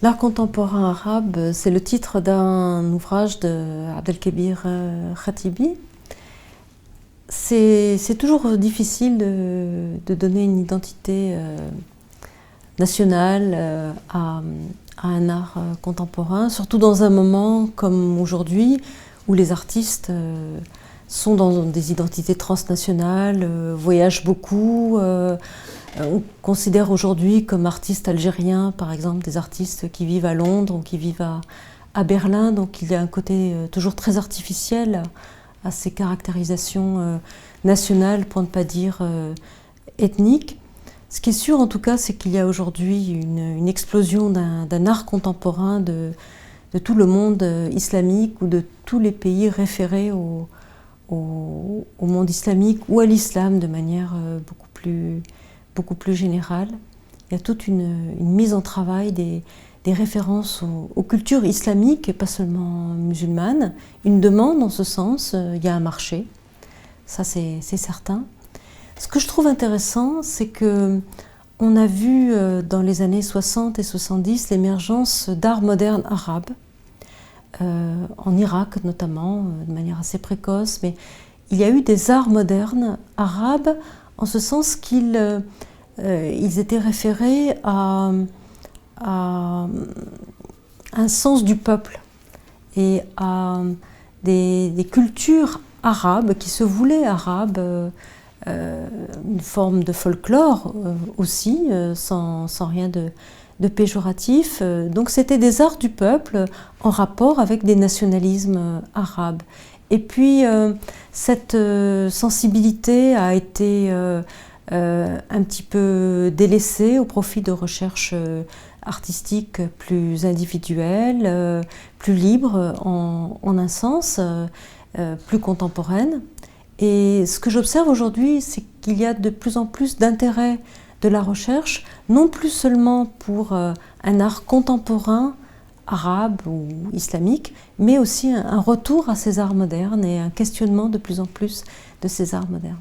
L'art contemporain arabe, c'est le titre d'un ouvrage de Abdelkebir Khatibi. C'est toujours difficile de donner une identité nationale à un art contemporain, surtout dans un moment comme aujourd'hui où les artistes sont dans des identités transnationales, voyagent beaucoup. On considère aujourd'hui comme artistes algériens, par exemple, des artistes qui vivent à Londres ou qui vivent à Berlin. Donc il y a un côté toujours très artificiel à ces caractérisations nationales, pour ne pas dire ethniques. Ce qui est sûr en tout cas, c'est qu'il y a aujourd'hui une explosion d'un art contemporain de tout le monde islamique ou de tous les pays référés au monde islamique ou à l'islam de manière beaucoup plus générale. Il y a toute une mise en travail des références aux cultures islamiques et pas seulement musulmanes. Une demande en ce sens, il y a un marché, ça c'est certain. Ce que je trouve intéressant, c'est qu'on a vu dans les années 60 et 70 l'émergence d'art moderne arabe, en Irak notamment, de manière assez précoce, mais il y a eu des arts modernes arabes en ce sens qu'ils étaient référés à un sens du peuple et à des cultures arabes qui se voulaient arabes, une forme de folklore aussi, sans rien de péjoratif. Donc c'était des arts du peuple en rapport avec des nationalismes arabes. Et puis cette sensibilité a été un petit peu délaissée au profit de recherches artistiques plus individuelles, plus libres en un sens, plus contemporaines. Et ce que j'observe aujourd'hui, c'est qu'il y a de plus en plus d'intérêt de la recherche, non plus seulement pour un art contemporain arabe ou islamique, mais aussi un retour à ces arts modernes et un questionnement de plus en plus de ces arts modernes.